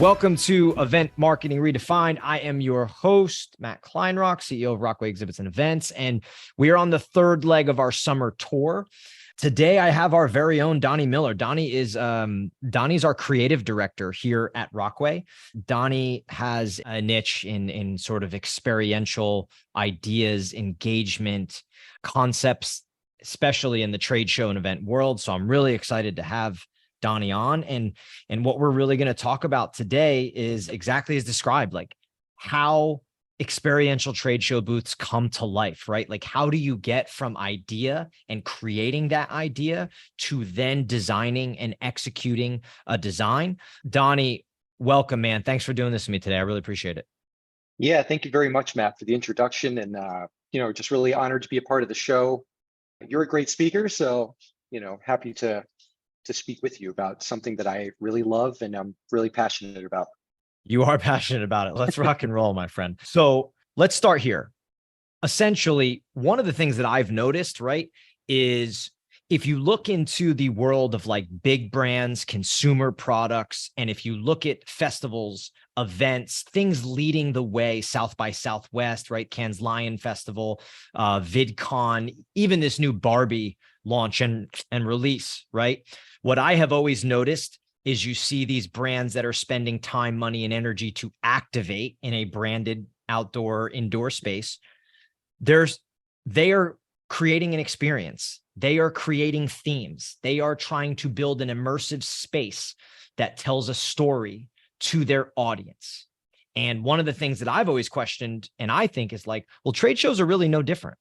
Welcome to Event Marketing Redefined. I am your host, Matt Kleinrock, CEO of Rockway Exhibits and Events, and we are on the third leg of our summer tour. Today, I have our very own Donnie Miller. Donnie's our creative director here at Rockway. Donnie has a niche in sort of experiential ideas, engagement, concepts, especially in the trade show and event world. So I'm really excited to have Donnie on. And what we're really going to talk about today is exactly as described, like how experiential trade show booths come to life, right? Like, how do you get from idea and creating that idea to then designing and executing a design? Donnie, welcome, man. Thanks for doing this with me today. I really appreciate it. Yeah, thank you very much, Matt, for the introduction. And, just really honored to be a part of the show. You're a great speaker, so, happy to speak with you about something that I really love and I'm really passionate about. You are passionate about it. Let's rock and roll, my friend. So let's start here. Essentially, one of the things that I've noticed, right, is if you look into the world of like big brands, consumer products, and if you look at festivals, events, things leading the way, South by Southwest, right, Cannes Lion Festival, VidCon, even this new Barbie launch and release, right? What I have always noticed is you see these brands that are spending time, money, and energy to activate in a branded outdoor, indoor space. They are creating an experience. They are creating themes. They are trying to build an immersive space that tells a story to their audience. And one of the things that I've always questioned, and I think is like, well, trade shows are really no different.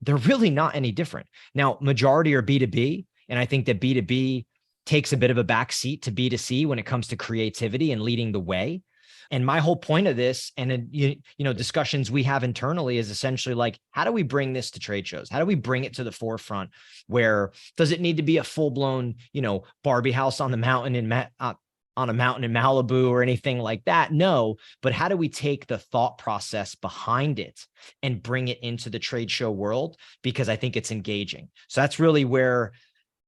They're really not any different. Now, majority are B2B, and I think that B2B takes a bit of a back seat to B2C when it comes to creativity and leading the way. And my whole point of this and discussions we have internally is essentially like, how do we bring this to trade shows? How do we bring it to the forefront? Where does it need to be a full-blown, Barbie house on the mountain on a mountain in Malibu or anything like that? No, but how do we take the thought process behind it and bring it into the trade show world? Because I think it's engaging. So that's really where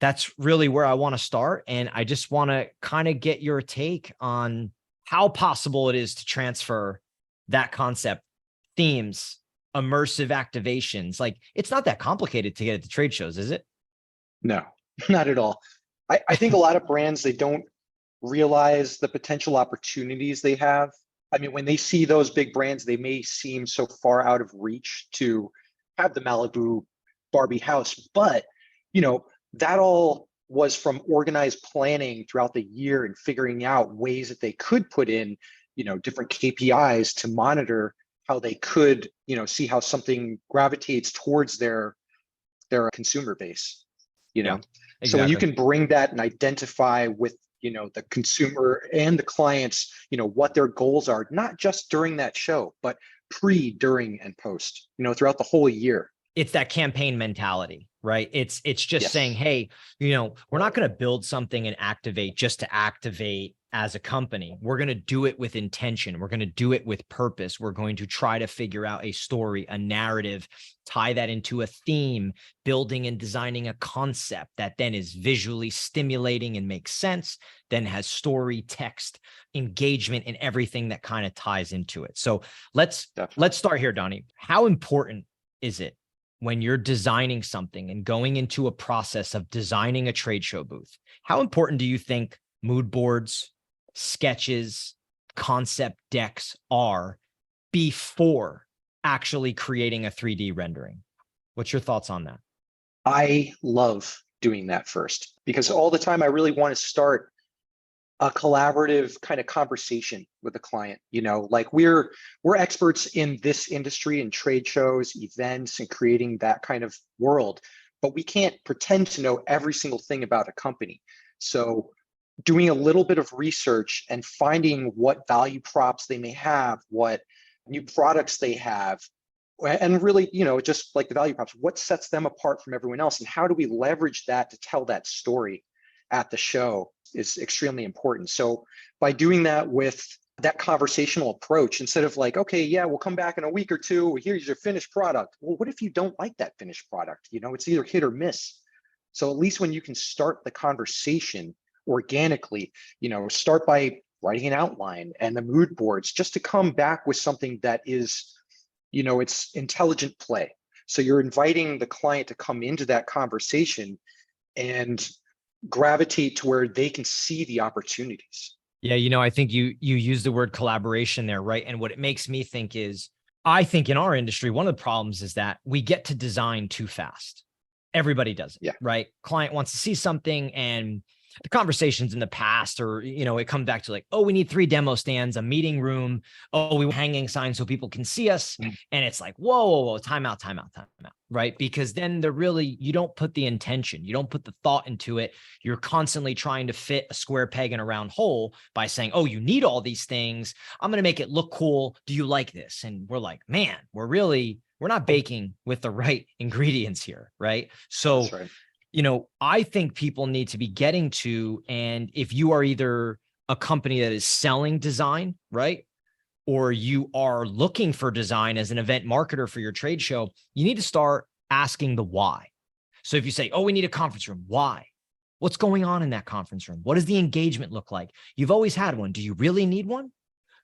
I want to start. And I just want to kind of get your take on how possible it is to transfer that concept, themes, immersive activations. Like, it's not that complicated to get at the trade shows, is it? No, not at all. I think a lot of brands, they don't realize the potential opportunities they have. I mean, when they see those big brands, they may seem so far out of reach to have the Malibu Barbie house, but, that all was from organized planning throughout the year and figuring out ways that they could put in, different KPIs to monitor how they could, see how something gravitates towards their consumer base, Yeah, exactly. So when you can bring that and identify with, the consumer and the clients, what their goals are, not just during that show, but pre, during, and post, throughout the whole year. It's that campaign mentality, right? It's just Yes. saying, hey, we're not going to build something and activate just to activate as a company. We're going to do it with intention. We're going to do it with purpose. We're going to try to figure out a story, a narrative, tie that into a theme, building and designing a concept that then is visually stimulating and makes sense, then has story, text, engagement, and everything that kind of ties into it. So let's start here, Donnie. How important is it when you're designing something and going into a process of designing a trade show booth? How important do you think mood boards, sketches, concept decks are before actually creating a 3D rendering? What's your thoughts on that? I love doing that first because all the time I really want to start a collaborative kind of conversation with a client. Like we're experts in this industry and trade shows, events, and creating that kind of world, but we can't pretend to know every single thing about a company. So doing a little bit of research and finding what value props they may have, what new products they have, and really, just like the value props, what sets them apart from everyone else, and how do we leverage that to tell that story at the show is extremely important. So by doing that with that conversational approach, instead of like, okay, yeah, we'll come back in a week or two, here's your finished product. Well, what if you don't like that finished product? It's either hit or miss. So at least when you can start the conversation organically, start by writing an outline and the mood boards, just to come back with something that is, it's intelligent play. So you're inviting the client to come into that conversation and gravitate to where they can see the opportunities. Yeah, I think you use the word collaboration there, right? And what it makes me think is, I think in our industry, one of the problems is that we get to design too fast. Everybody does it, Yeah. right? Client wants to see something, and the conversations in the past, or, it comes back to like, oh, we need 3 demo stands, a meeting room. Oh, we want hanging signs so people can see us. And it's like, whoa, time out, right? Because then you don't put the intention, you don't put the thought into it. You're constantly trying to fit a square peg in a round hole by saying, oh, you need all these things. I'm going to make it look cool. Do you like this? And we're like, man, we're not baking with the right ingredients here, right? So, That's right. I think people need to be getting to, and if you are either a company that is selling design, right, or you are looking for design as an event marketer for your trade show, you need to start asking the why. So if you say, oh, we need a conference room, why? What's going on in that conference room? What does the engagement look like? You've always had one. Do you really need one?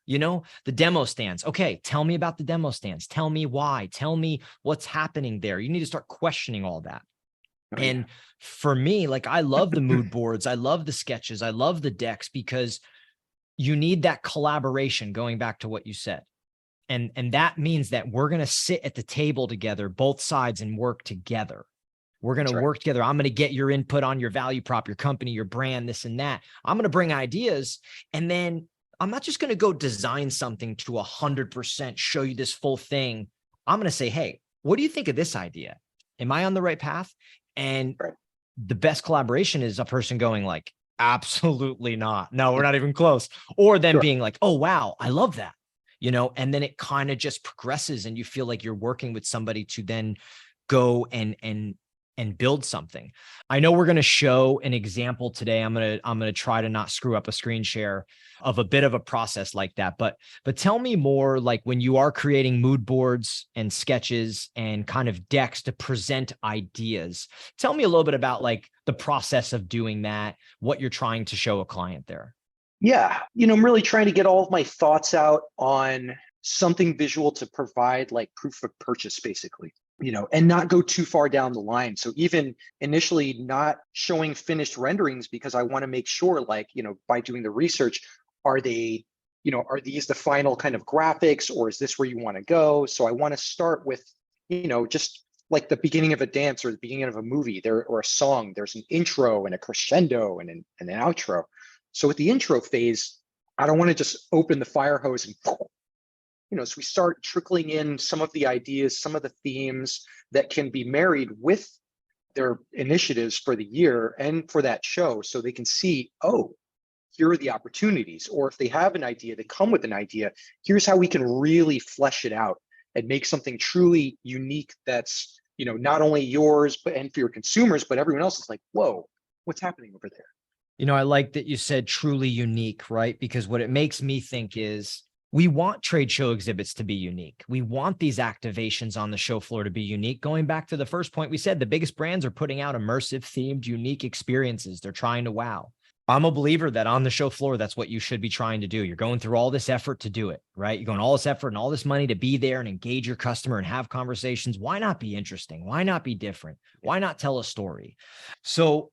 The demo stands. Okay, tell me about the demo stands. Tell me why. Tell me what's happening there. You need to start questioning all that. Oh, And yeah. for me, like, I love the mood boards. I love the sketches. I love the decks, because you need that collaboration, going back to what you said. And that means that we're going to sit at the table together, both sides, and work together. We're going to That's right. work together. I'm going to get your input on your value prop, your company, your brand, this and that. I'm going to bring ideas. And then I'm not just going to go design something to 100%, show you this full thing. I'm going to say, hey, what do you think of this idea? Am I on the right path? And Right. the best collaboration is a person going like, absolutely not. No, we're not even close. Or them Sure. being like, oh, wow, I love that. And then it kind of just progresses, and you feel like you're working with somebody to then go and build something. I know we're going to show an example today. I'm going to try to not screw up a screen share of a bit of a process like that. But tell me more, like, when you are creating mood boards and sketches and kind of decks to present ideas, tell me a little bit about like the process of doing that, what you're trying to show a client there. Yeah. I'm really trying to get all of my thoughts out on something visual to provide like proof of purchase, basically, and not go too far down the line. So even initially not showing finished renderings, because I want to make sure, like, by doing the research, are they, are these the final kind of graphics, or is this where you want to go? So I want to start with, just like the beginning of a dance or the beginning of a movie there, or a song. There's an intro and a crescendo and an outro. So with the intro phase, I don't want to just open the fire hose and, so we start trickling in some of the ideas, some of the themes that can be married with their initiatives for the year and for that show, so they can see, oh, here are the opportunities. Or if they have an idea, they come with an idea, here's how we can really flesh it out and make something truly unique that's, not only yours, and for your consumers, but everyone else is like, whoa, what's happening over there? I like that you said truly unique, right? Because what it makes me think is, we want trade show exhibits to be unique. We want these activations on the show floor to be unique. Going back to the first point we said, the biggest brands are putting out immersive, themed, unique experiences. They're trying to wow. I'm a believer that on the show floor, that's what you should be trying to do. You're going through all this effort to do it, right? You're going all this effort and all this money to be there and engage your customer and have conversations. Why not be interesting? Why not be different? Why not tell a story? So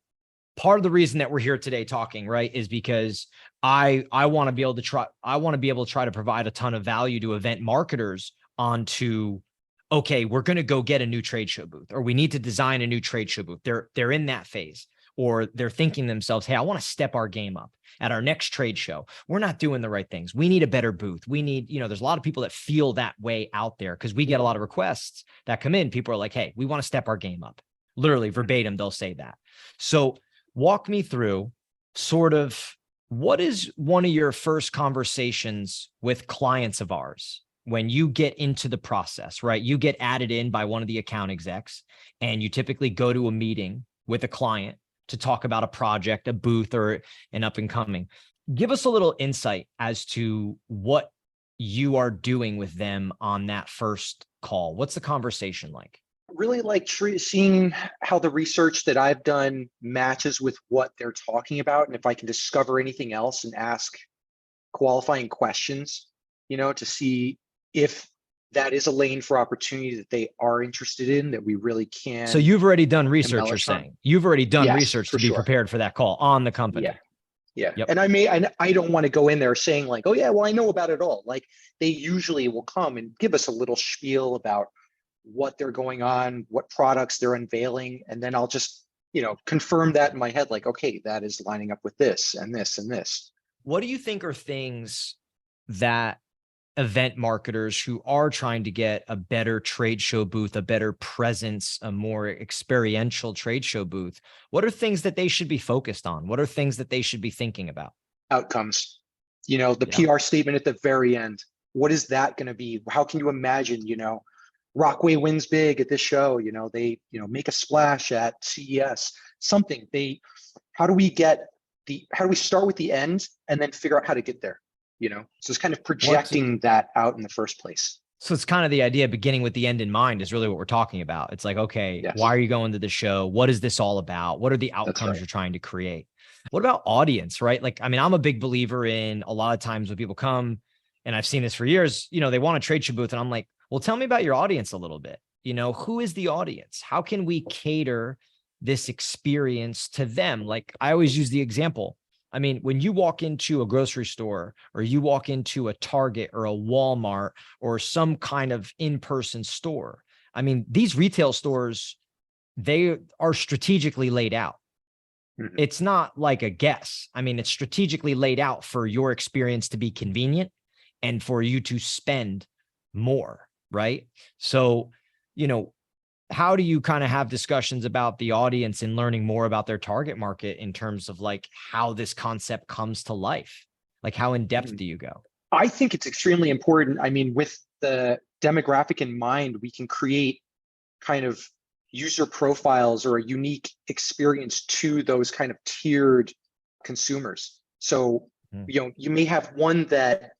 part of the reason that we're here today talking, right, is because I want to be able to try to provide a ton of value to event marketers onto, okay, we're going to go get a new trade show booth, or we need to design a new trade show booth. They're in that phase, or they're thinking to themselves, hey, I want to step our game up at our next trade show. We're not doing the right things. We need a better booth. We need, there's a lot of people that feel that way out there, because we get a lot of requests that come in. People are like, hey, we want to step our game up. Literally verbatim, they'll say that. So walk me through sort of, what is one of your first conversations with clients of ours when you get into the process, right? You get added in by one of the account execs, and you typically go to a meeting with a client to talk about a project, a booth, or an up and coming. Give us a little insight as to what you are doing with them on that first call. What's the conversation like? Really like seeing how the research that I've done matches with what they're talking about, and if I can discover anything else and ask, qualifying questions, to see if that is a lane for opportunity that they are interested in, that we really can. So you've already done research, you're embellish on. saying. You've already done Yes, research for to be sure. prepared for that call on the company. Yeah. Yep. And I don't want to go in there saying like, oh yeah, well, I know about it all. Like, they usually will come and give us a little spiel about what they're going on, what products they're unveiling. And then I'll just, confirm that in my head, like, okay, that is lining up with this and this and this. What do you think are things that event marketers who are trying to get a better trade show booth, a better presence, a more experiential trade show booth, what are things that they should be focused on? What are things that they should be thinking about? Outcomes, the PR statement at the very end. What is that going to be? How can you imagine, Rockway wins big at this show, they, make a splash at CES, something. How do we start with the end and then figure out how to get there? So it's kind of projecting that out in the first place. So it's kind of the idea, beginning with the end in mind is really what we're talking about. It's like, okay, yes. Why are you going to the show? What is this all about? What are the outcomes you're trying to create? What about audience, right? Like, I mean, I'm a big believer in a lot of times when people come, and I've seen this for years, they want a trade show booth. And I'm like, well, tell me about your audience a little bit. Who is the audience? How can we cater this experience to them? Like, I always use the example. I mean, when you walk into a grocery store or you walk into a Target or a Walmart or some kind of in-person store, I mean, these retail stores, they are strategically laid out. Mm-hmm. It's not like a guess. I mean, it's strategically laid out for your experience to be convenient and for you to spend more, right? So, how do you kind of have discussions about the audience and learning more about their target market in terms of like how this concept comes to life? Like, how in depth do you go? I think it's extremely important. I mean, with the demographic in mind, we can create kind of user profiles or a unique experience to those kind of tiered consumers. So, you may have one that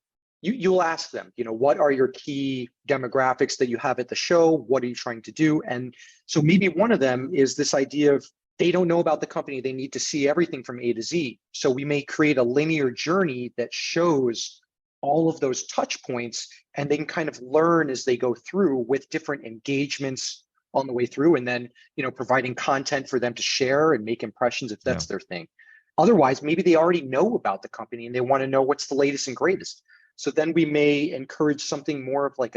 you'll ask them, what are your key demographics that you have at the show? What are you trying to do? And so maybe one of them is this idea of they don't know about the company. They need to see everything from A to Z. So we may create a linear journey that shows all of those touch points, and they can kind of learn as they go through with different engagements on the way through, and then, providing content for them to share and make impressions if that's their thing. Otherwise, maybe they already know about the company and they want to know what's the latest and greatest. So then we may encourage something more of like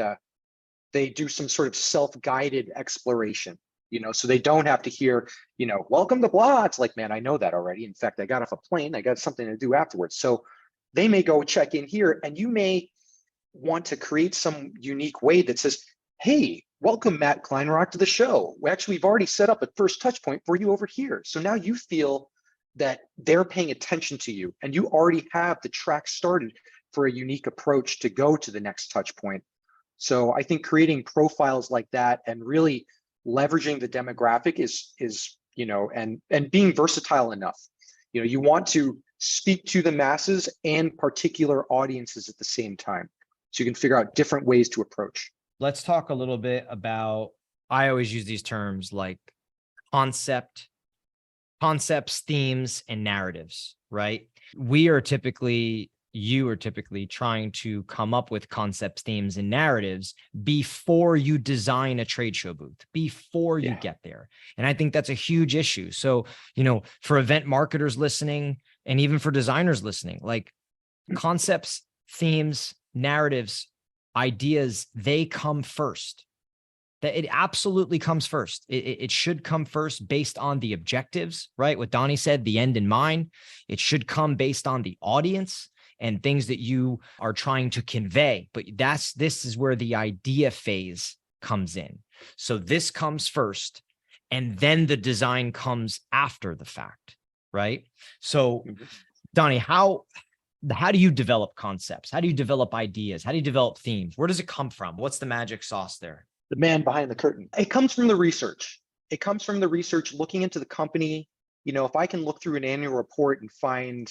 they do some sort of self-guided exploration, so they don't have to hear, welcome to blah. It's like, man, I know that already. In fact, I got off a plane. I got something to do afterwards. So they may go check in here, and you may want to create some unique way that says, hey, welcome Matt Kleinrock to the show. We've already set up a first touch point for you over here. So now you feel that they're paying attention to you, and you already have the track started for a unique approach to go to the next touch point. So I think creating profiles like that and really leveraging the demographic is and being versatile enough. You want to speak to the masses and particular audiences at the same time, so you can figure out different ways to approach. Let's talk a little bit about, I always use these terms like concepts, themes, and narratives, right? You are typically trying to come up with concepts, themes, and narratives before you design a trade show booth, before you get there. And I think that's a huge issue. So, for event marketers listening, and even for designers listening, like concepts, themes, narratives, ideas, they come first. That it absolutely comes first. It should come first based on the objectives, right? What Donnie said, the end in mind. It should come based on the audience and things that you are trying to convey. But this is where the idea phase comes in. So this comes first, and then the design comes after the fact, right? So, Donnie, how do you develop concepts? How do you develop ideas? How do you develop themes? Where does it come from? What's the magic sauce there? The man behind the curtain. It comes from the research. It comes from the research, looking into the company. If I can look through an annual report and find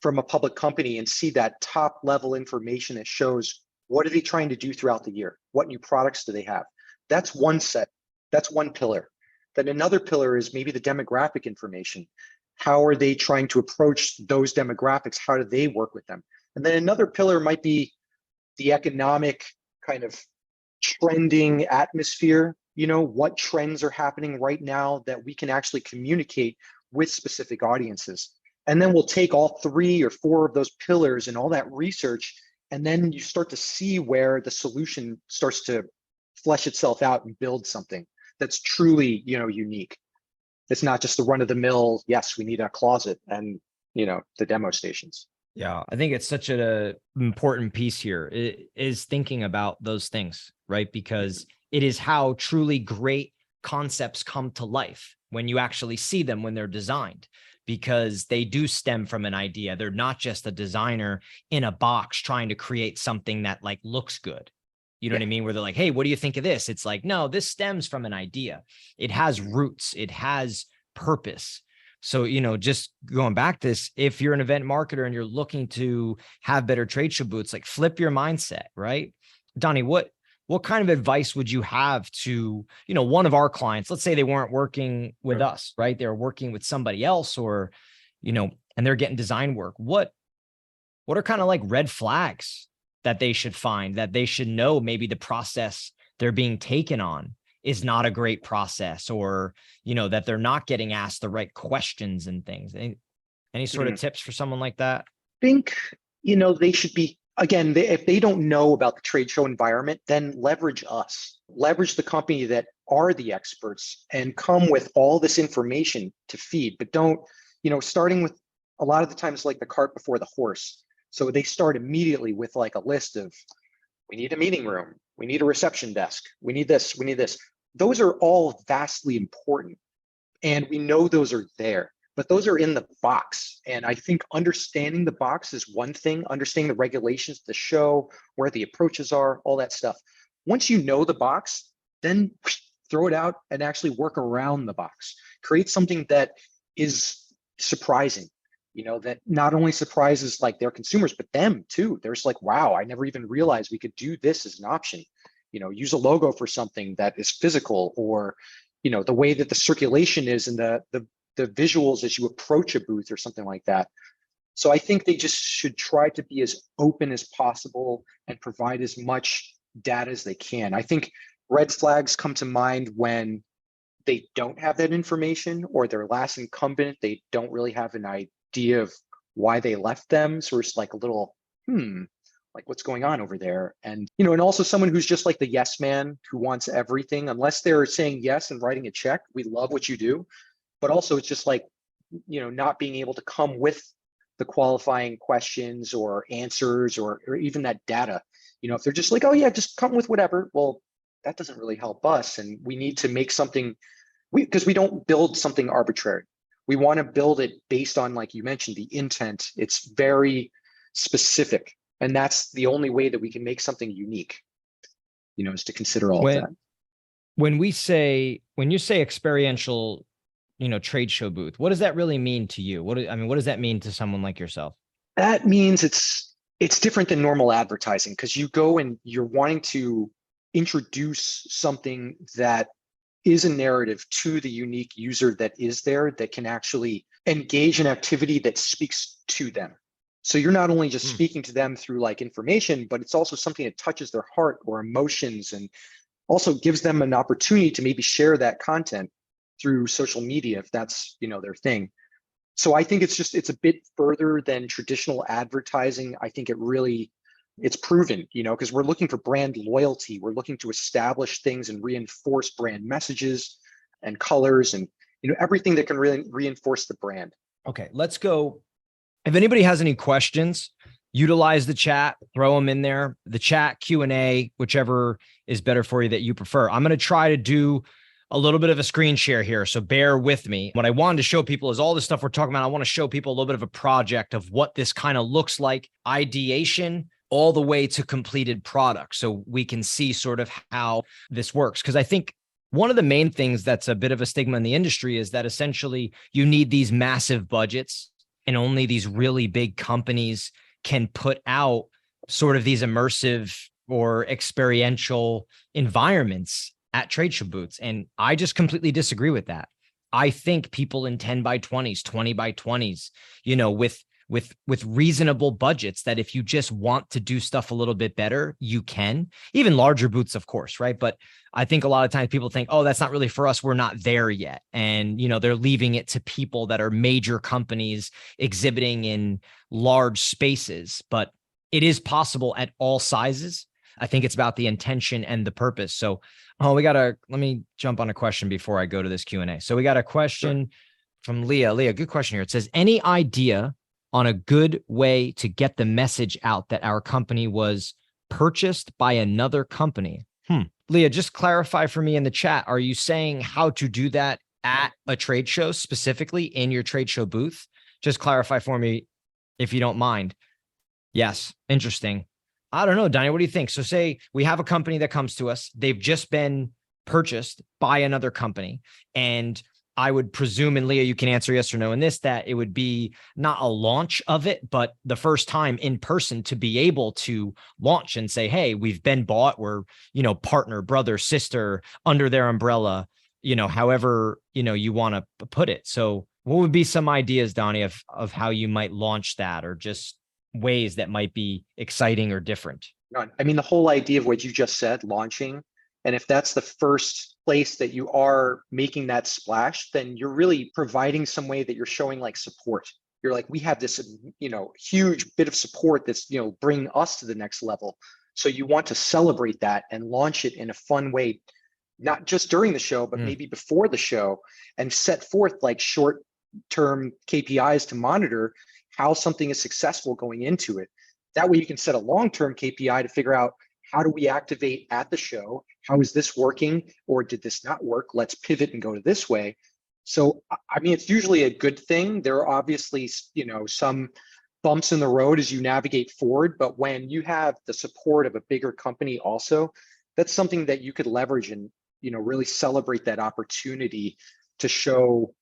from a public company and see that top level information that shows what are they trying to do throughout the year? What new products do they have? That's one set. That's one pillar. Then another pillar is maybe the demographic information. How are they trying to approach those demographics? How do they work with them? And then another pillar might be the economic kind of trending atmosphere. What trends are happening right now that we can actually communicate with specific audiences. And then we'll take all 3 or 4 of those pillars and all that research, and then you start to see where the solution starts to flesh itself out and build something that's truly, unique. It's not just the run of the mill, yes, we need a closet and, the demo stations. Yeah, I think it's such an important piece here is thinking about those things, right? Because it is how truly great concepts come to life when you actually see them when they're designed, because they do stem from an idea. They're not just a designer in a box trying to create something that like looks good. You know what I mean? Where they're like, hey, what do you think of this? It's like, no, this stems from an idea. It has roots. It has purpose. So, just going back to this, if you're an event marketer and you're looking to have better trade show booths, like flip your mindset, right? Donnie, what kind of advice would you have to, one of our clients? Let's say they weren't working with us, right? They're working with somebody else, or, and they're getting design work. What are kind of like red flags that they should find, that they should know maybe the process they're being taken on is not a great process, or, that they're not getting asked the right questions and things? Any sort of tips for someone like that? I think, they should be, again, if they don't know about the trade show environment, then leverage us, leverage the company that are the experts and come with all this information to feed, but don't, starting with a lot of the times like the cart before the horse. So they start immediately with like a list of, we need a meeting room, we need a reception desk, we need this, we need this. Those are all vastly important. And we know those are there, but those are in the box. And I think understanding the box is one thing, understanding the regulations, the show, where the approaches are, all that stuff. Once you know the box, then throw it out and actually work around the box. Create something that is surprising, that not only surprises like their consumers, but them too. There's like, wow, I never even realized we could do this as an option. Use a logo for something that is physical, or, the way that the circulation is and the visuals as you approach a booth or something like that. So I think they just should try to be as open as possible and provide as much data as they can. I think red flags come to mind when they don't have that information, or their last incumbent, they don't really have an idea of why they left them. So it's like a little, like what's going on over there? And, and also someone who's just like the yes man who wants everything, unless they're saying yes and writing a check. We love what you do. But also it's just like, not being able to come with the qualifying questions or answers, or even that data. If they're just like, oh yeah, just come with whatever. Well, that doesn't really help us. And we need to make something, because we don't build something arbitrary. We want to build it based on, like you mentioned, the intent. It's very specific. And that's the only way that we can make something unique, is to consider all of that. When you say experiential, trade show booth, what does that really mean to you? What does that mean to someone like yourself? That means it's different than normal advertising, because you go and you're wanting to introduce something that is a narrative to the unique user that is there, that can actually engage in activity that speaks to them. So you're not only just speaking to them through like information, but it's also something that touches their heart or emotions, and also gives them an opportunity to maybe share that content through social media if that's, their thing. So I think it's a bit further than traditional advertising. I think it's proven, because we're looking for brand loyalty. We're looking to establish things and reinforce brand messages and colors and, everything that can really reinforce the brand. Okay, let's go. If anybody has any questions, utilize the chat, throw them in there, the chat, Q&A, whichever is better for you that you prefer. I'm going to try to do a little bit of a screen share here, so bear with me. What I wanted to show people is all the stuff we're talking about. I want to show people a little bit of a project of what this kind of looks like, ideation all the way to completed product, so we can see sort of how this works. Because I think one of the main things that's a bit of a stigma in the industry is that essentially you need these massive budgets, and only these really big companies can put out sort of these immersive or experiential environments at trade show booths. And I just completely disagree with that. I think people in 10 by 20s, 20 by 20s, with with reasonable budgets, that if you just want to do stuff a little bit better, you can. Even larger booths, of course, right? But I think a lot of times people think, oh, that's not really for us, we're not there yet. And they're leaving it to people that are major companies exhibiting in large spaces. But it is possible at all sizes. I think it's about the intention and the purpose. So, let me jump on a question before I go to this Q&A. So we got a question from Leah. Leah, good question here. It says, any idea on a good way to get the message out that our company was purchased by another company? Leah, just clarify for me in the chat. Are you saying how to do that at a trade show, specifically in your trade show booth? Just clarify for me if you don't mind. Yes. Interesting. I don't know, Donnie, what do you think? So say we have a company that comes to us, they've just been purchased by another company. And I would presume, and Leah, you can answer yes or no in this, that it would be not a launch of it, but the first time in person to be able to launch and say, hey, we've been bought. We're, partner, brother, sister under their umbrella, however, you want to put it. So what would be some ideas, Donnie, of how you might launch that, or just ways that might be exciting or different? I mean, the whole idea of what you just said, launching, and if that's the first place that you are making that splash, then you're really providing some way that you're showing like support. You're like, we have this, huge bit of support that's, bringing us to the next level. So you want to celebrate that and launch it in a fun way, not just during the show, but maybe before the show, and set forth like short-term KPIs to monitor how something is successful going into it. That way you can set a long-term KPI to figure out, how do we activate at the show? How is this working? Or did this not work? Let's pivot and go to this way. So, I mean, it's usually a good thing. There are obviously, some bumps in the road as you navigate forward, but when you have the support of a bigger company also, that's something that you could leverage and, really celebrate that opportunity to show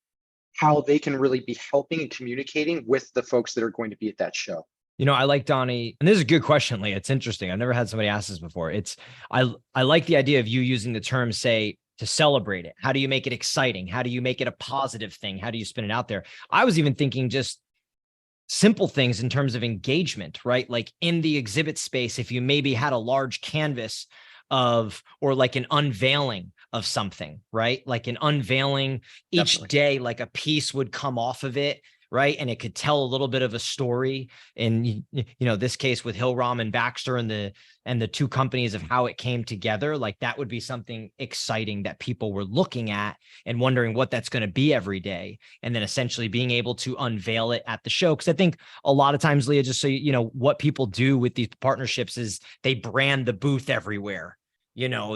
how they can really be helping and communicating with the folks that are going to be at that show. I like Donnie, and this is a good question, Lee. It's interesting. I've never had somebody ask this before. I like the idea of you using the term, say, to celebrate it. How do you make it exciting? How do you make it a positive thing? How do you spin it out there? I was even thinking just simple things in terms of engagement, right? Like in the exhibit space, if you maybe had a large canvas or like an unveiling of something, right? Like an unveiling each day, like a piece would come off of it, right? And it could tell a little bit of a story in, this case with Hillrom and Baxter and the two companies, of how it came together. Like that would be something exciting that people were looking at and wondering what that's going to be every day. And then essentially being able to unveil it at the show. Cause I think a lot of times, Leah, just so what people do with these partnerships is they brand the booth everywhere.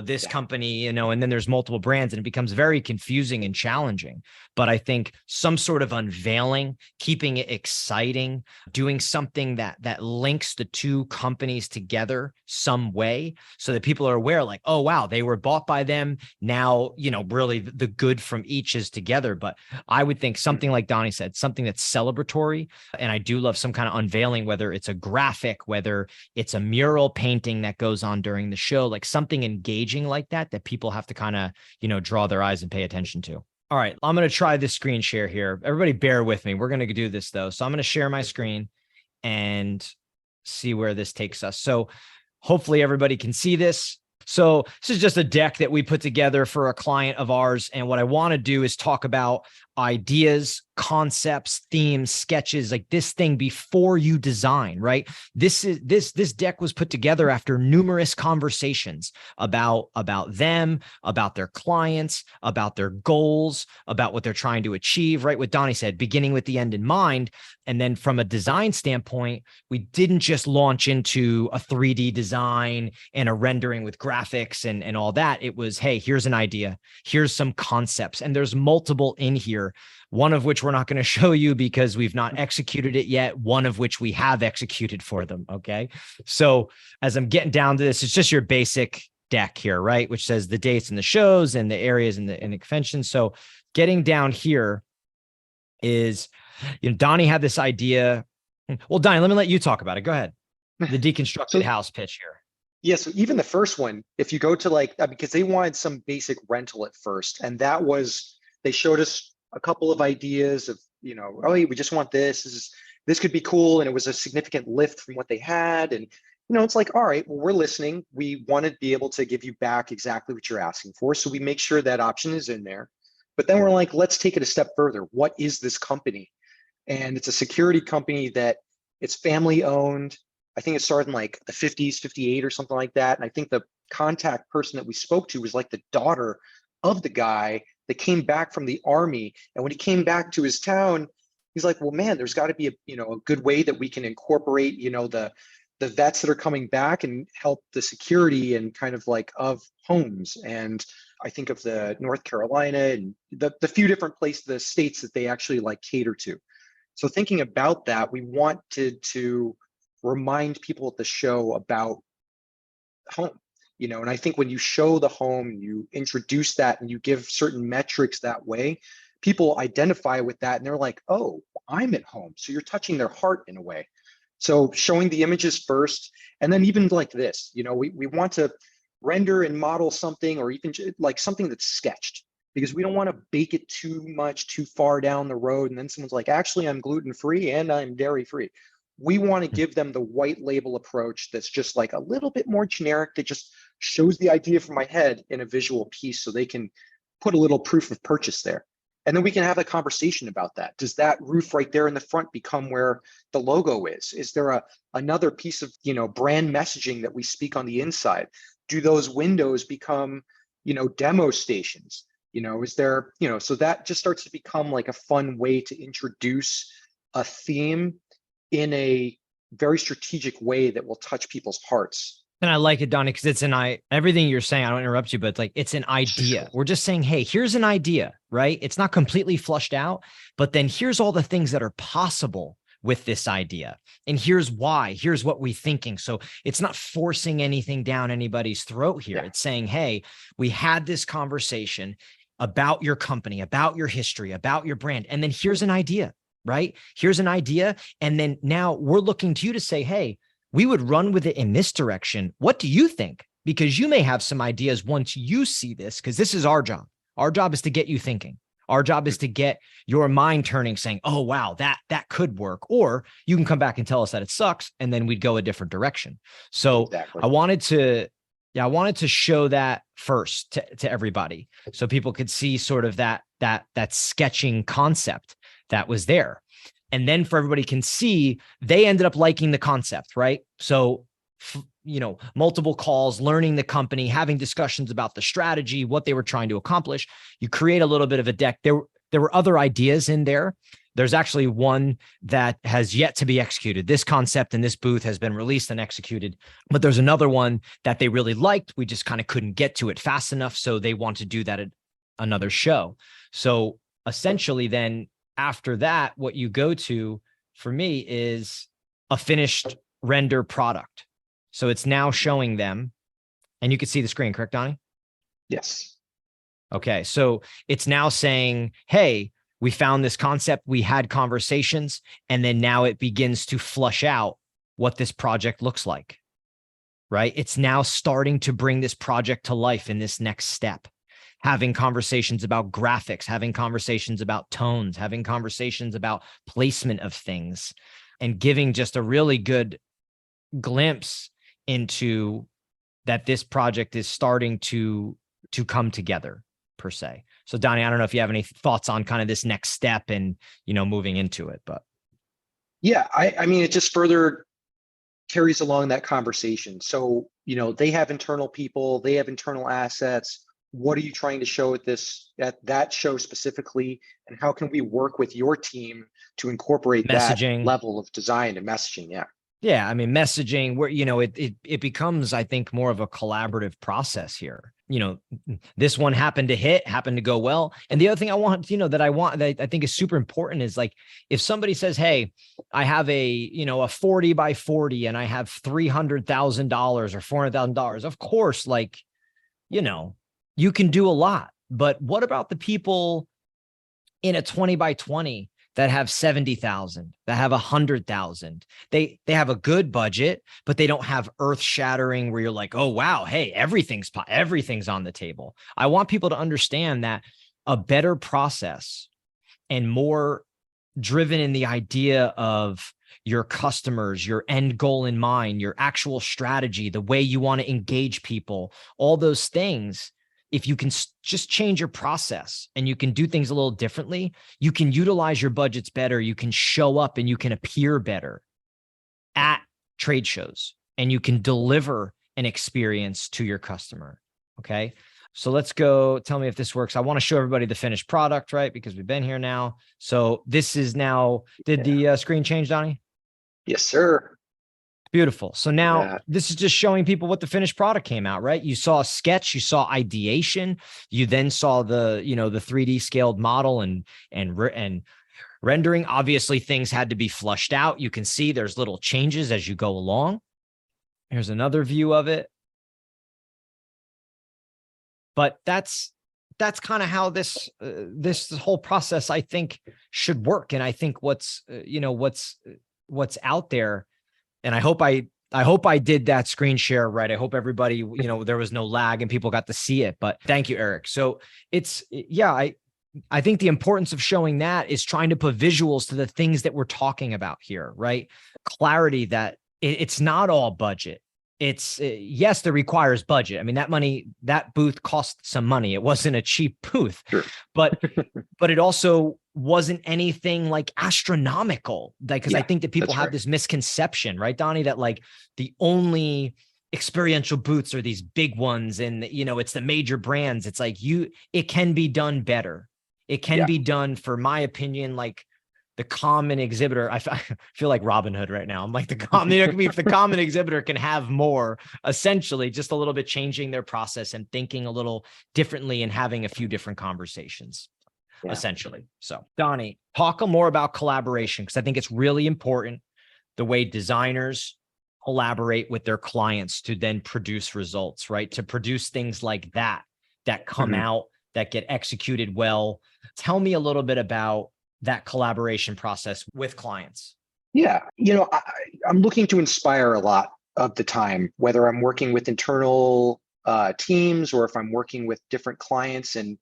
This company, and then there's multiple brands, and it becomes very confusing and challenging. But I think some sort of unveiling, keeping it exciting, doing something that links the two companies together some way, so that people are aware, like, oh, wow, they were bought by them. Now, really the good from each is together. But I would think something like Donnie said, something that's celebratory. And I do love some kind of unveiling, whether it's a graphic, whether it's a mural painting that goes on during the show, like something engaging like that people have to kind of, draw their eyes and pay attention to. All right, I'm going to try this screen share here. Everybody bear with me. We're going to do this though. So I'm going to share my screen and see where this takes us. So hopefully everybody can see this. So this is just a deck that we put together for a client of ours. And what I want to do is talk about ideas, concepts, themes, sketches, like this thing before you design, right? This deck was put together after numerous conversations about them, about their clients, about their goals, about what they're trying to achieve, right? What Donnie said, beginning with the end in mind. And then from a design standpoint, we didn't just launch into a 3D design and a rendering with graphics and all that. It was, hey, here's an idea. Here's some concepts. And there's multiple in here, one of which we're not going to show you because we've not executed it yet, one of which we have executed for them. Okay. So as I'm getting down to this, it's just your basic deck here, right? Which says the dates and the shows and the areas and the conventions. So getting down here is, Donnie had this idea. Well, Donnie, let me let you talk about it. Go ahead. The deconstructed house pitch here. Yeah, so even the first one, if you go to because they wanted some basic rental at first, and that was, they showed us a couple of ideas of, oh, hey, we just want this. This is this could be cool. And it was a significant lift from what they had. And, it's like, all right, well, we're listening. We want to be able to give you back exactly what you're asking for. So we make sure that option is in there. But then we're like, let's take it a step further. What is this company? And it's a security company that it's family owned. I think it started in like the 50s, 58 or something like that. And I think the contact person that we spoke to was like the daughter of the guy that came back from the army. And when he came back to his town, he's like, well, man, there's got to be a good way that we can incorporate, the vets that are coming back and help the security and kind of like of homes. And I think of the North Carolina and the few different places, the states that they actually like cater to. So thinking about that, we wanted to remind people at the show about home, and I think when you show the home, you introduce that and you give certain metrics that way, people identify with that and they're like, oh, I'm at home. So you're touching their heart in a way. So showing the images first, and then even like this, we want to render and model something, or even like something that's sketched, because we don't want to bake it too much, too far down the road. And then someone's like, actually, I'm gluten-free and I'm dairy-free. We want to give them the white label approach that's just like a little bit more generic, that just shows the idea from my head in a visual piece so they can put a little proof of purchase there. And then we can have a conversation about that. Does that roof right there in the front become where the logo is? Is there another piece of brand messaging that we speak on the inside? Do those windows become demo stations? Is there so that just starts to become like a fun way to introduce a theme in a very strategic way that will touch people's hearts. And I like it, Donnie, because it's everything you're saying, I don't interrupt you, but it's an idea. We're just saying, hey, here's an idea, right? It's not completely flushed out, but then here's all the things that are possible with this idea. And here's why, here's what we're thinking. So it's not forcing anything down anybody's throat here. Yeah. It's saying, hey, we had this conversation about your company, about your history, about your brand. And then here's an idea, right? Here's an idea. And then now we're looking to you to say, hey, we would run with it in this direction. What do you think? Because you may have some ideas once you see this, because this is our job. Our job is to get you thinking. Our job is to get your mind turning, saying, oh, wow, that could work. Or you can come back and tell us that it sucks, and then we'd go a different direction. So exactly. I wanted to show that first to everybody, so people could see sort of that sketching concept that was there. And then for everybody can see, they ended up liking the concept, right? So, multiple calls, learning the company, having discussions about the strategy, what they were trying to accomplish. You create a little bit of a deck. There were other ideas in there. There's actually one that has yet to be executed. This concept in this booth has been released and executed, but there's another one that they really liked. We just kind of couldn't get to it fast enough. So they want to do that at another show. So essentially then, after that, what you go to for me is a finished render product. So it's now showing them, and you can see the screen, correct, Donnie? Yes. Okay. So it's now saying, hey, we found this concept, we had conversations, and then now it begins to flush out what this project looks like, right? It's now starting to bring this project to life in this next step. Having conversations about graphics, having conversations about tones, having conversations about placement of things, and giving just a really good glimpse into that this project is starting to come together, per se. So Donnie, I don't know if you have any thoughts on kind of this next step and, moving into it, but. Yeah, I mean, it just further carries along that conversation. So, they have internal people, they have internal assets. What are you trying to show at that show specifically? And how can we work with your team to incorporate messaging, that level of design and messaging? Yeah. Yeah. I mean, messaging where, it becomes, I think, more of a collaborative process here. This one happened to go well. And the other thing that I think is super important is, like, if somebody says, hey, I have a 40 by 40 and I have $300,000 or $400,000, of course, you can do a lot. But what about the people in a 20 by 20 that have 70,000, that have 100,000? They have a good budget, but they don't have earth shattering where you're like, oh, wow, hey, everything's on the table. I want people to understand that a better process and more driven in the idea of your customers, your end goal in mind, your actual strategy, the way you want to engage people, all those things, if you can just change your process and you can do things a little differently, you can utilize your budgets better, you can show up and you can appear better at trade shows, and you can deliver an experience to your customer. Okay. So let's go. Tell me if this works. I want to show everybody the finished product, right? Because we've been here now. So this is now, did the screen change, Donnie? Yes, sir. Beautiful. So now this is just showing people what the finished product came out, right? You saw a sketch, you saw ideation, you then saw the, the 3D scaled model and rendering. Obviously things had to be flushed out. You can see there's little changes as you go along. Here's another view of it. But that's kind of how this whole process, I think, should work. And I think what's out there, and I hope I did that screen share right. I hope everybody, there was no lag and people got to see it. But thank you, Eric. So I think the importance of showing that is trying to put visuals to the things that we're talking about here, right? Clarity that it's not all budget. It's yes, that requires budget. I mean, that booth cost some money. It wasn't a cheap booth, sure. but it also wasn't anything like astronomical. Like, because I think that people have this misconception, right, Donnie, that like the only experiential booths are these big ones, and it's the major brands. It's like it can be done better. It can be done, for my opinion, like the common exhibitor. I feel like Robin Hood right now. I'm like the common, if the common exhibitor can have more, essentially just a little bit changing their process and thinking a little differently and having a few different conversations, essentially. So Donnie, talk more about collaboration, because I think it's really important the way designers collaborate with their clients to then produce results, right? To produce things like that come out, that get executed well. Tell me a little bit about that collaboration process with clients. Yeah. I'm looking to inspire a lot of the time, whether I'm working with internal teams or if I'm working with different clients. And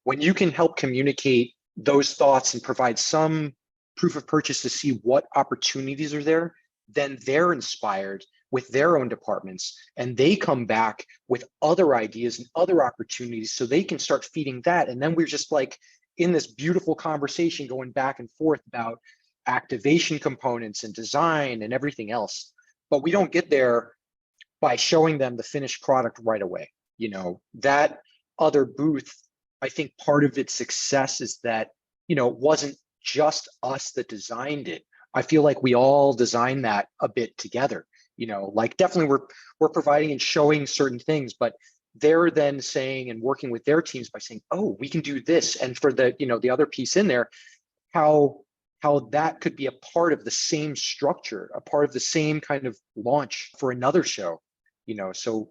when you can help communicate those thoughts and provide some proof of purchase to see what opportunities are there, then they're inspired with their own departments and they come back with other ideas and other opportunities so they can start feeding that. And then we're just like in this beautiful conversation going back and forth about activation components and design and everything else. But we don't get there by showing them the finished product right away. That other booth, I think part of its success is that, it wasn't just us that designed it. I feel like we all designed that a bit together, like definitely we're providing and showing certain things, but they're then saying and working with their teams by saying, oh, we can do this. And for the, the other piece in there, how that could be a part of the same structure, a part of the same kind of launch for another show, so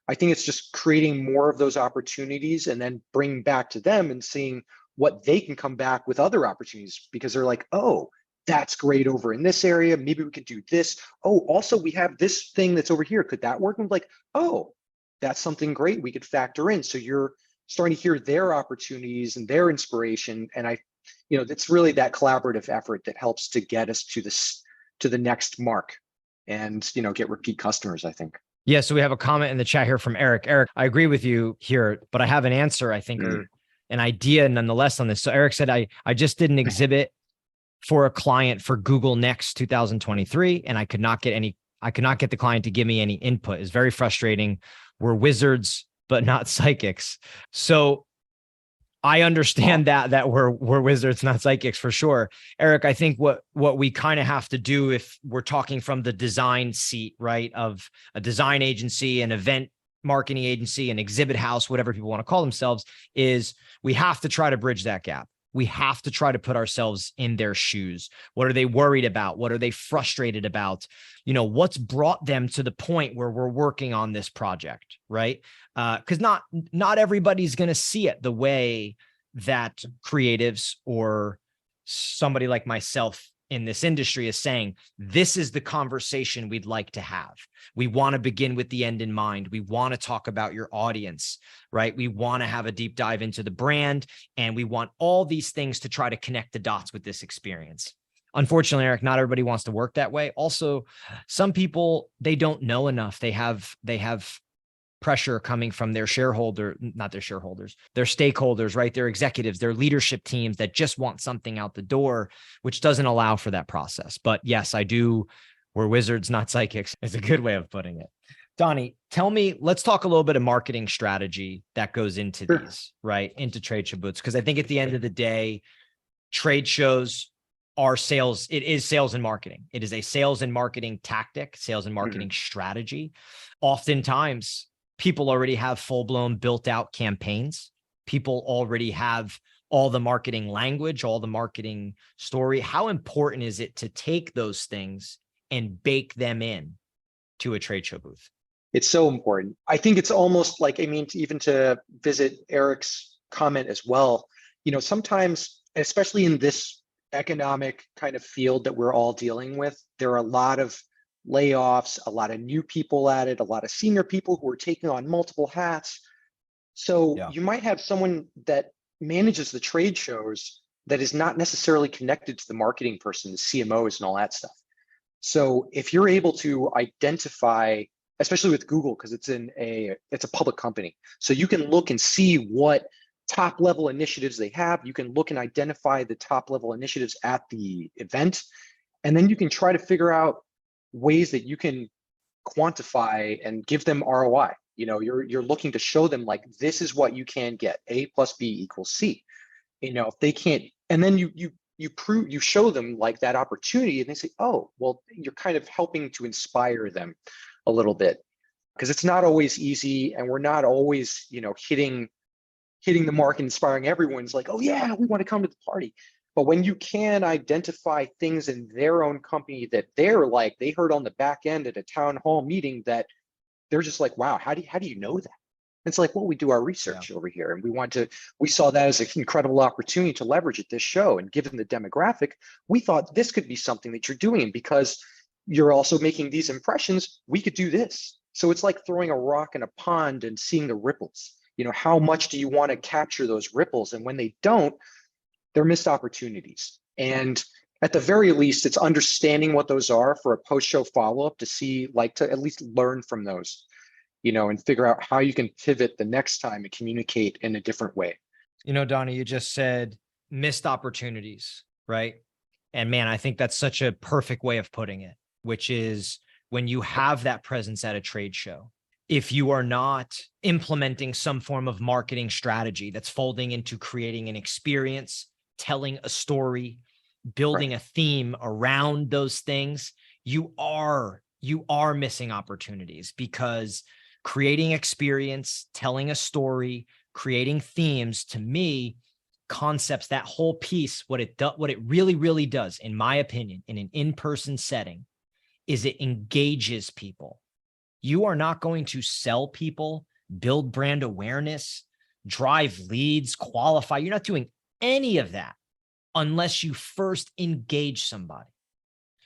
I think it's just creating more of those opportunities and then bringing back to them and seeing what they can come back with other opportunities, because they're like, oh, that's great over in this area. Maybe we could do this. Oh, also we have this thing that's over here. Could that work? And like, oh, that's something great we could factor in. So you're starting to hear their opportunities and their inspiration. And it's really that collaborative effort that helps to get us to the next mark and, get repeat customers, I think. Yeah. So we have a comment in the chat here from Eric. Eric, I agree with you here, but I have an answer, I think, or an idea nonetheless on this. So Eric said, I just did an exhibit for a client for Google Next 2023, and I could not get the client to give me any input. It's very frustrating. We're wizards, but not psychics. So I understand that we're wizards, not psychics, for sure. Eric, I think what we kind of have to do, if we're talking from the design seat, right, of a design agency, an event marketing agency, an exhibit house, whatever people want to call themselves, is we have to try to bridge that gap. We have to try to put ourselves in their shoes. What are they worried about? What are they frustrated about? What's brought them to the point where we're working on this project, right? Because not everybody's going to see it the way that creatives or somebody like myself in this industry is saying, this is the conversation we'd like to have. We want to begin with the end in mind. We want to talk about your audience, right? We want to have a deep dive into the brand, and we want all these things to try to connect the dots with this experience. Unfortunately, Eric, not everybody wants to work that way. Also, some people, they don't know enough. They have pressure coming from their not their shareholders, their stakeholders, right? Their executives, their leadership teams that just want something out the door, which doesn't allow for that process. But yes, I do. We're wizards, not psychics. It's a good way of putting it. Donnie, tell me, let's talk a little bit of marketing strategy that goes into Sure. these, right? Into trade show booths. Because I think at the end of the day, trade shows are sales. It is sales and marketing. It is a sales and marketing tactic, sales and marketing strategy. Oftentimes, people already have full-blown built-out campaigns. People already have all the marketing language, all the marketing story. How important is it to take those things and bake them in to a trade show booth? It's so important. I think it's almost like, I mean, even to visit Eric's comment as well, sometimes, especially in this economic kind of field that we're all dealing with, there are a lot of layoffs, a lot of new people at it, a lot of senior people who are taking on multiple hats. So you might have someone that manages the trade shows that is not necessarily connected to the marketing person, the CMOs and all that stuff. So if you're able to identify, especially with Google, because it's a public company, so you can look and see what top level initiatives they have. You can look and identify the top level initiatives at the event, and then you can try to figure out ways that you can quantify and give them ROI. You're looking to show them, like, this is what you can get. A plus B equals C. If they can't, and then you show them like that opportunity, and they say, oh, well, you're kind of helping to inspire them a little bit, because it's not always easy, and we're not always, hitting the mark and inspiring everyone's like, oh yeah, we want to come to the party. But when you can identify things in their own company that they're like, they heard on the back end at a town hall meeting that they're just like, wow, how do you know that? It's like, well, we do our research over here, and we saw that as an incredible opportunity to leverage at this show. And given the demographic, we thought this could be something that you're doing, and because you're also making these impressions, we could do this. So it's like throwing a rock in a pond and seeing the ripples. How much do you want to capture those ripples? And when they don't, they're missed opportunities. And at the very least, it's understanding what those are for a post-show follow-up to see, like, to at least learn from those, and figure out how you can pivot the next time and communicate in a different way. Donnie, you just said missed opportunities, right? And man, I think that's such a perfect way of putting it, which is when you have that presence at a trade show, if you are not implementing some form of marketing strategy that's folding into creating an experience, telling a story, building a theme around those things, you are missing opportunities, because creating experience, telling a story, creating themes, to me, concepts, that whole piece, what it really, really does, in my opinion, in an in-person setting, is it engages people. You are not going to sell people, build brand awareness, drive leads, qualify. You're not doing any of that unless you first engage somebody.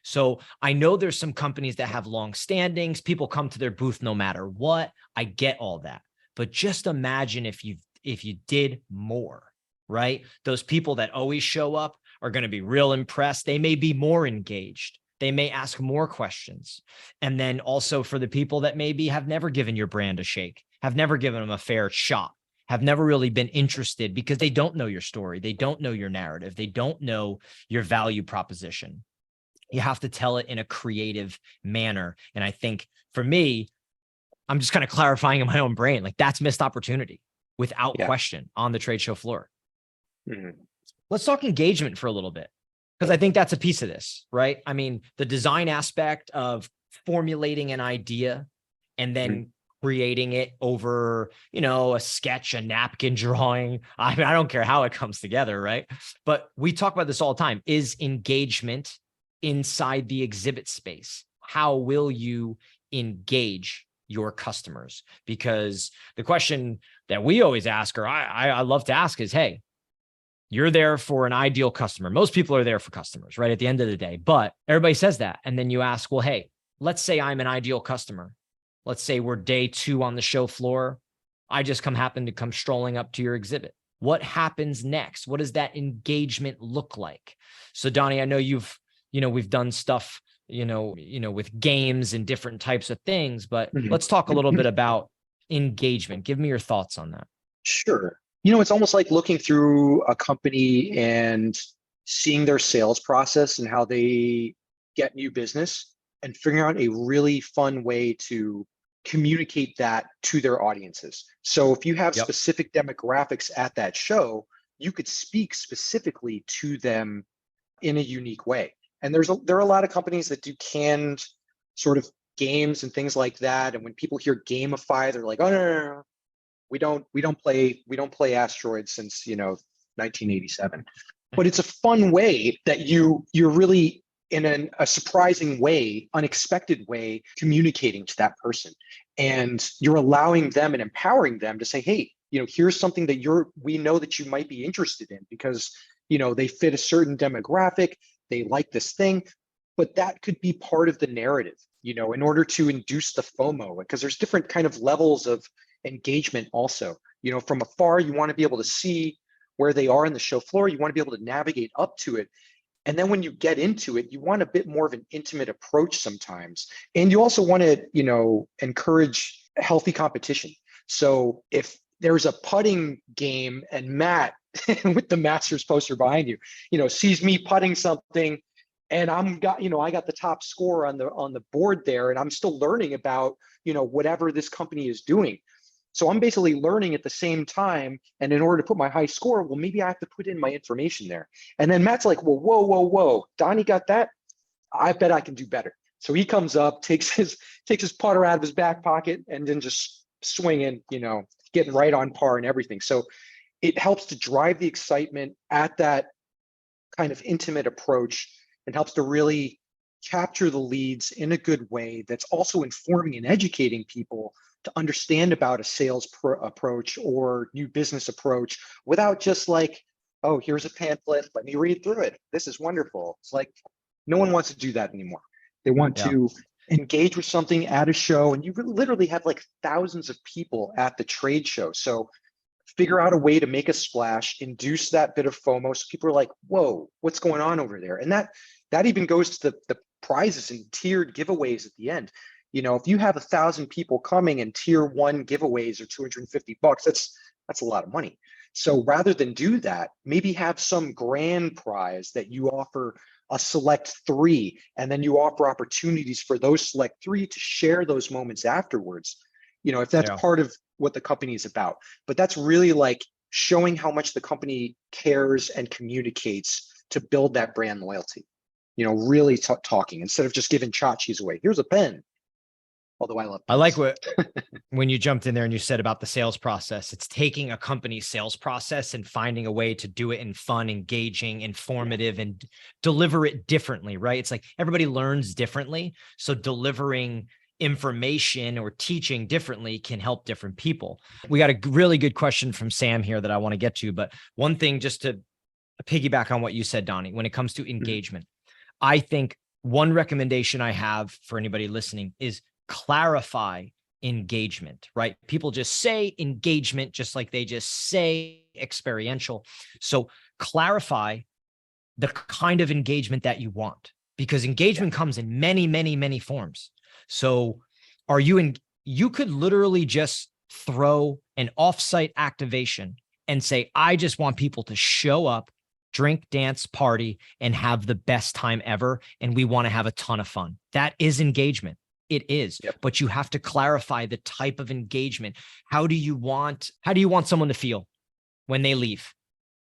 So I know there's some companies that have long standings. People come to their booth no matter what. I get all that. But just imagine if you did more, right? Those people that always show up are going to be real impressed. They may be more engaged. They may ask more questions. And then also for the people that maybe have never given your brand a shake, have never given them a fair shot, have never really been interested because they don't know your story. They don't know your narrative. They don't know your value proposition. You have to tell it in a creative manner. And I think for me, I'm just kind of clarifying in my own brain, like, that's missed opportunity without question on the trade show floor. Let's talk engagement for a little bit, because I think that's a piece of this, right? I mean, the design aspect of formulating an idea and then creating it over, a sketch, a napkin drawing. I mean, I don't care how it comes together, right? But we talk about this all the time. Is engagement inside the exhibit space? How will you engage your customers? Because the question that we always ask, or I love to ask, is, hey, You're there for an ideal customer. Most people are there for customers, right? At the end of the day, but everybody says that. And then you ask, well, hey, let's say I'm an ideal customer. Let's say we're day 2 on the show floor. I just happen to come strolling up to your exhibit. What happens next? What does that engagement look like? So Donnie, I know we've done stuff, with games and different types of things, but let's talk a little bit about engagement. Give me your thoughts on that. Sure. It's almost like looking through a company and seeing their sales process and how they get new business and figuring out a really fun way to communicate that to their audiences. So if you have specific demographics at that show, you could speak specifically to them in a unique way. And there are a lot of companies that do canned sort of games and things like that. And when people hear gamify, they're like, oh no. We don't play asteroids since 1987, but it's a fun way that you're really in a surprising way, unexpected way, communicating to that person, and you're allowing them and empowering them to say, hey, here's something that we know that you might be interested in because they fit a certain demographic, they like this thing, but that could be part of the narrative, in order to induce the FOMO, because there's different kind of levels of engagement also. From afar, you want to be able to see where they are in the show floor. You want to be able to navigate up to it. And then when you get into it, you want a bit more of an intimate approach sometimes. And you also want to, encourage healthy competition. So if there's a putting game and Matt with the Masters poster behind you, sees me putting something and I got the top score on the board there, and I'm still learning about, whatever this company is doing. So I'm basically learning at the same time. And in order to put my high score, well, maybe I have to put in my information there. And then Matt's like, well, whoa. Donnie got that. I bet I can do better. So he comes up, takes his putter out of his back pocket, and then just swinging, getting right on par and everything. So it helps to drive the excitement at that kind of intimate approach and helps to really capture the leads in a good way that's also informing and educating people to understand about a sales approach or new business approach without just like, oh, here's a pamphlet, let me read through it. This is wonderful. It's like, no one wants to do that anymore. They want to engage with something at a show, and you literally have like thousands of people at the trade show. So figure out a way to make a splash, induce that bit of FOMO. So people are like, whoa, what's going on over there? And that even goes to the prizes and tiered giveaways at the end. If you have 1,000 people coming and tier 1 giveaways are $250, that's a lot of money. So rather than do that, maybe have some grand prize that you offer a select 3, and then you offer opportunities for those select 3 to share those moments afterwards. If that's part of what the company is about. But that's really like showing how much the company cares and communicates to build that brand loyalty. Really talking instead of just giving tchotchkes away. Here's a pen. Although I love pens. I like when you jumped in there and you said about the sales process. It's taking a company's sales process and finding a way to do it in fun, engaging, informative, and deliver it differently, right? It's like everybody learns differently. So delivering information or teaching differently can help different people. We got a really good question from Sam here that I want to get to. But one thing, just to piggyback on what you said, Donnie, when it comes to engagement, I think one recommendation I have for anybody listening is clarify engagement, right? People just say engagement just like they just say experiential. So clarify the kind of engagement that you want, because engagement comes in many, many, many forms. So you could literally just throw an offsite activation and say, I just want people to show up, drink, dance, party, and have the best time ever. And we want to have a ton of fun. That is engagement. It is, but you have to clarify the type of engagement. How do you want someone to feel when they leave,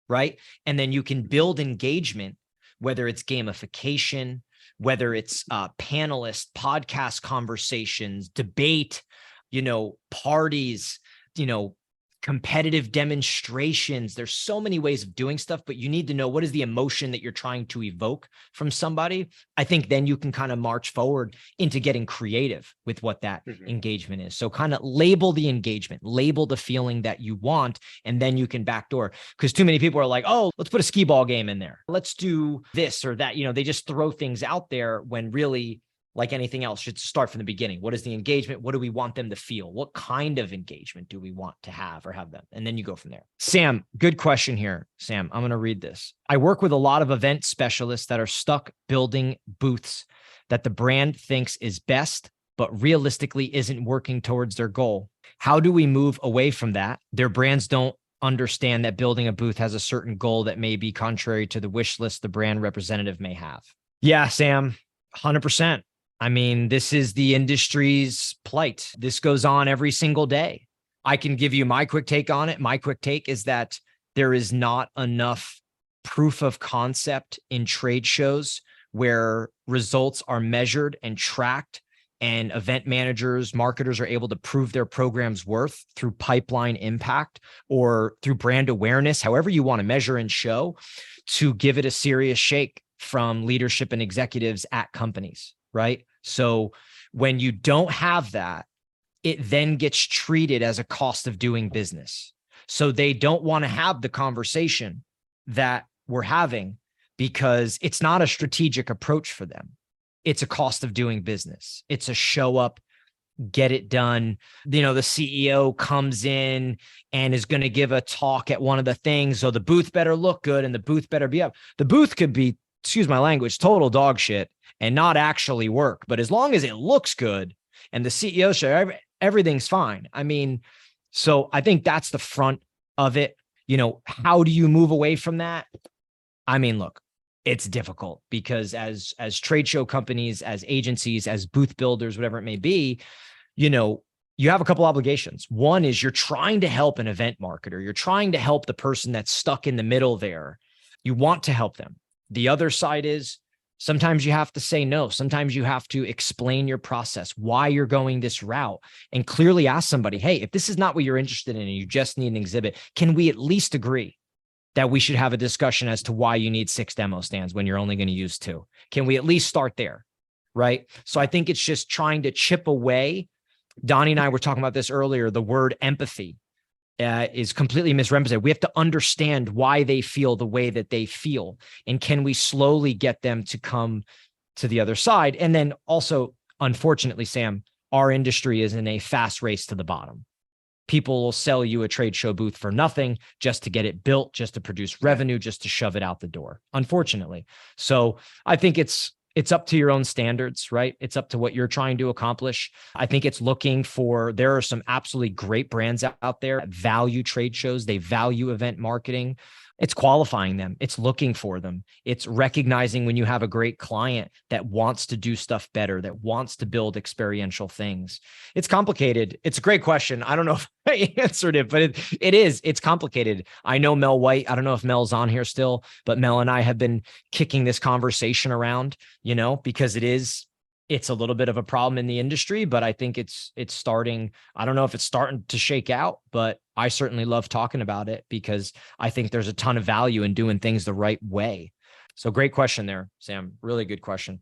right? And then you can build engagement, whether it's gamification, whether it's panelist, podcast conversations, debate, parties, competitive demonstrations. There's so many ways of doing stuff, but you need to know what is the emotion that you're trying to evoke from somebody. I think then you can kind of march forward into getting creative with what that engagement is. So kind of label the engagement, label the feeling that you want, and then you can backdoor. Because too many people are like, oh, let's put a skee ball game in there. Let's do this or that. They just throw things out there when really, like anything else, should start from the beginning. What is the engagement? What do we want them to feel? What kind of engagement do we want to have or have them? And then you go from there. Sam, good question here. Sam, I'm going to read this. I work with a lot of event specialists that are stuck building booths that the brand thinks is best, but realistically isn't working towards their goal. How do we move away from that? Their brands don't understand that building a booth has a certain goal that may be contrary to the wish list the brand representative may have. Yeah, Sam, 100%. I mean, this is the industry's plight. This goes on every single day. I can give you my quick take on it. My quick take is that there is not enough proof of concept in trade shows where results are measured and tracked, and event managers, marketers are able to prove their program's worth through pipeline impact or through brand awareness, however you want to measure and show, to give it a serious shake from leadership and executives at companies. Right? So when you don't have that, it then gets treated as a cost of doing business. So they don't want to have the conversation that we're having because it's not a strategic approach for them. It's a cost of doing business. It's a show up, get it done. The CEO comes in and is going to give a talk at one of the things. So the booth better look good and the booth better be up. The booth could be, excuse my language, total dog shit and not actually work. But as long as it looks good and the CEO show, everything's fine. I mean, so I think that's the front of it. How do you move away from that? I mean, look, it's difficult because as trade show companies, as agencies, as booth builders, whatever it may be, you have a couple obligations. One is you're trying to help an event marketer. You're trying to help the person that's stuck in the middle there. You want to help them. The other side is sometimes you have to say no. Sometimes you have to explain your process, why you're going this route, and clearly ask somebody, hey, if this is not what you're interested in and you just need an exhibit, can we at least agree that we should have a discussion as to why you need 6 demo stands when you're only going to use 2? Can we at least start there? Right? So I think it's just trying to chip away. Donnie and I were talking about this earlier. The word empathy is completely misrepresented. We have to understand why they feel the way that they feel. And can we slowly get them to come to the other side? And then also, unfortunately, Sam, our industry is in a fast race to the bottom. People will sell you a trade show booth for nothing just to get it built, just to produce revenue, just to shove it out the door, unfortunately. So I think it's up to your own standards, right? It's up to what you're trying to accomplish. I think it's there are some absolutely great brands out there that value trade shows. They value event marketing. It's qualifying them. It's looking for them. It's recognizing when you have a great client that wants to do stuff better, that wants to build experiential things. It's complicated. It's a great question. I don't know if I answered it, but it's complicated. I know Mel White. I don't know if Mel's on here still, but Mel and I have been kicking this conversation around, because it's a little bit of a problem in the industry, but I think it's starting. I don't know if it's starting to shake out, but I certainly love talking about it because I think there's a ton of value in doing things the right way. So great question there, Sam. Really good question.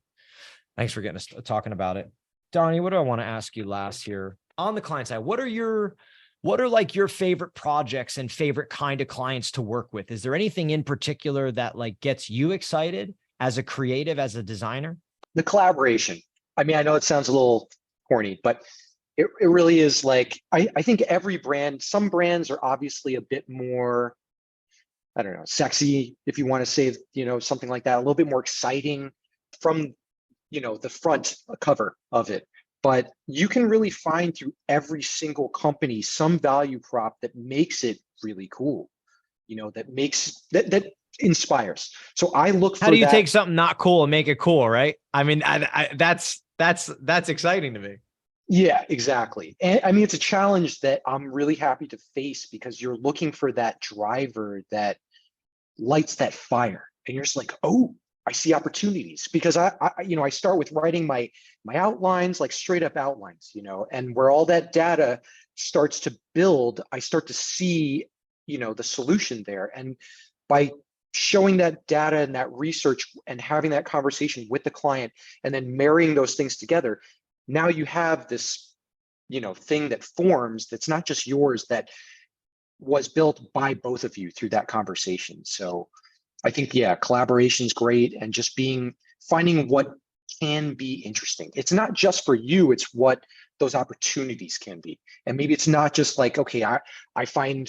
Thanks for getting us talking about it. Donnie, what do I want to ask you last here? On the client side, what are like your favorite projects and favorite kind of clients to work with? Is there anything in particular that like gets you excited as a creative, as a designer? The collaboration. I mean, I know it sounds a little corny, but it really is like, I think every brand, some brands are obviously a bit more, I don't know, sexy, if you want to say, something like that, a little bit more exciting from, the front cover of it. But you can really find through every single company some value prop that makes it really cool, that inspires. So I look for How do you that. take something not cool and make it cool, right? I mean, that's exciting to me. Yeah, exactly. And I mean, it's a challenge that I'm really happy to face because you're looking for that driver that lights that fire. And you're just like, oh, I see opportunities because I start with writing my outlines, like straight up outlines, and where all that data starts to build, I start to see, the solution there. And by showing that data and that research and having that conversation with the client and then marrying those things together, now you have this, thing that forms that's not just yours, that was built by both of you through that conversation. So I think, yeah, collaboration is great, and just finding what can be interesting. It's not just for you, it's what those opportunities can be. And maybe it's not just like, okay, I find,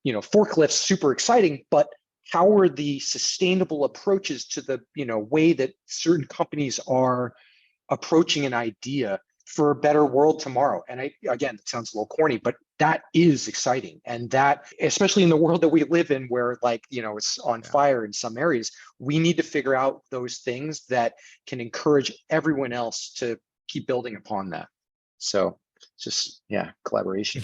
forklifts super exciting, but how are the sustainable approaches to the, way that certain companies are approaching an idea for a better world tomorrow? And again, it sounds a little corny, but that is exciting. And that, especially in the world that we live in, where it's on fire in some areas, we need to figure out those things that can encourage everyone else to keep building upon that. So just, collaboration.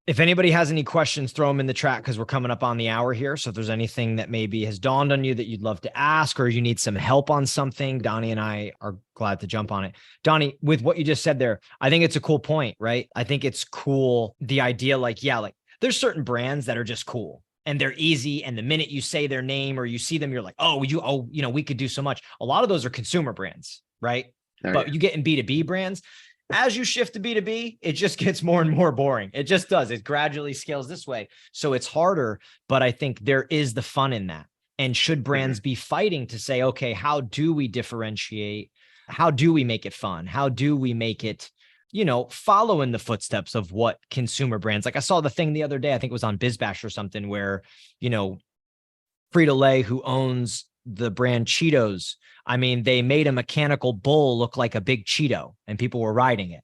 If anybody has any questions, throw them in the chat, because we're coming up on the hour here. So if there's anything that maybe has dawned on you that you'd love to ask, or you need some help on something, Donnie and I are glad to jump on it. Donnie, with what you just said there, I think it's a cool point, right? I think it's cool. The idea, like there's certain brands that are just cool and they're easy. And the minute you say their name or you see them, you're like, we could do so much. A lot of those are consumer brands, right? But you get in B2B brands, as you shift to B2B, it just gets more and more boring. It just does. It gradually scales this way. So it's harder, but I think there is the fun in that. And should brands be fighting to say, okay, how do we differentiate? How do we make it fun? How do we make it, follow in the footsteps of what consumer brands, like I saw the thing the other day, I think it was on BizBash or something, where, Frito-Lay, who owns the brand Cheetos, I mean, they made a mechanical bull look like a big Cheeto and people were riding it.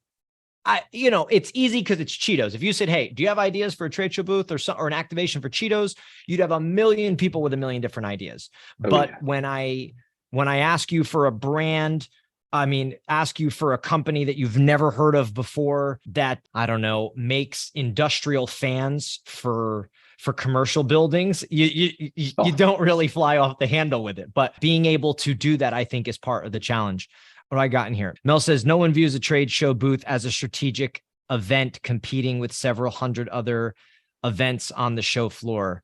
It's easy because it's Cheetos. If you said, hey, do you have ideas for a trade show booth or an activation for Cheetos? You'd have a million people with a million different ideas. When I ask you for a brand, ask you for a company that you've never heard of before that, I don't know, makes industrial fans for commercial buildings, you don't really fly off the handle with it. But being able to do that, I think, is part of the challenge. What I got in here, Mel says, no one views a trade show booth as a strategic event competing with several hundred other events on the show floor.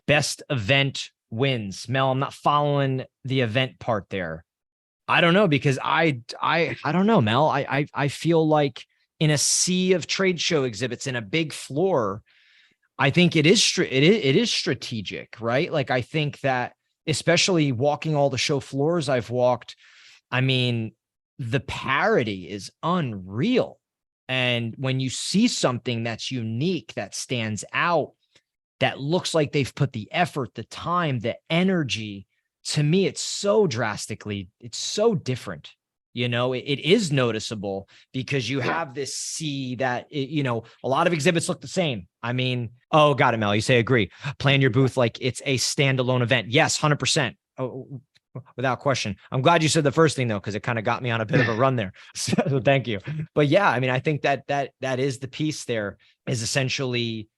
Best event wins. Mel, I'm not following the event part there. I don't know, because I don't know, Mel. I feel like in a sea of trade show exhibits in a big floor, I think it is strategic, right? Like, I think that, especially walking all the show floors I've walked, the parity is unreal. And when you see something that's unique, that stands out, that looks like they've put the effort, the time, the energy, to me, it's so different. It is noticeable because you have this sea that, a lot of exhibits look the same. Oh, got it, Mel. You say agree. Plan your booth like it's a standalone event. Yes, 100%. Oh, without question. I'm glad you said the first thing, though, because it kind of got me on a bit of a run there. So thank you. But yeah, I think that is the piece there, is essentially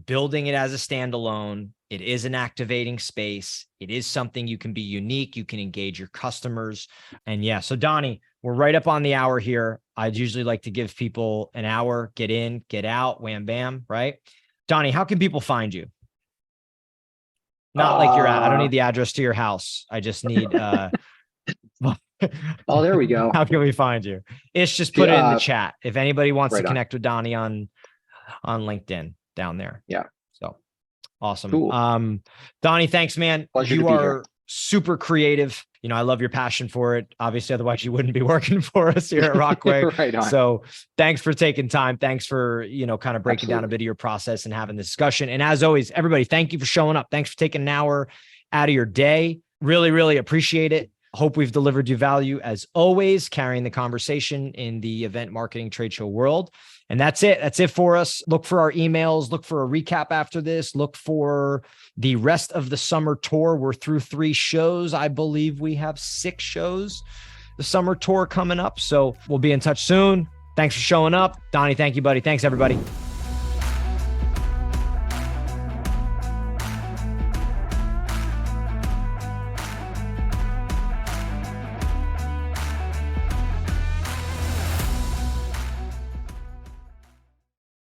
building it as a standalone. It is an activating space. It is something you can be unique. You can engage your customers. And yeah, so Donnie, we're right up on the hour here. I'd usually like to give people an hour, get in, get out, wham, bam, right? Donnie, how can people find you? Not like you're at, I don't need the address to your house. I just need, oh, there we go. How can we find you? It's just put it in the chat. If anybody wants to connect with Donnie on LinkedIn down there. Yeah. So awesome. Cool. Donnie, thanks, man. Pleasure You to be are here. super creative. I love your passion for it. Obviously, otherwise you wouldn't be working for us here at Rockway. Right on. So thanks for taking time. Thanks for, kind of breaking down a bit of your process and having the discussion. And as always, everybody, thank you for showing up. Thanks for taking an hour out of your day. Really, really appreciate it. Hope we've delivered you value, as always, carrying the conversation in the event marketing trade show world. And that's it. That's it for us. Look for our emails. Look for a recap after this. Look for the rest of the summer tour. We're through 3 shows. I believe we have 6 shows, the summer tour coming up. So we'll be in touch soon. Thanks for showing up. Donnie, thank you, buddy. Thanks, everybody.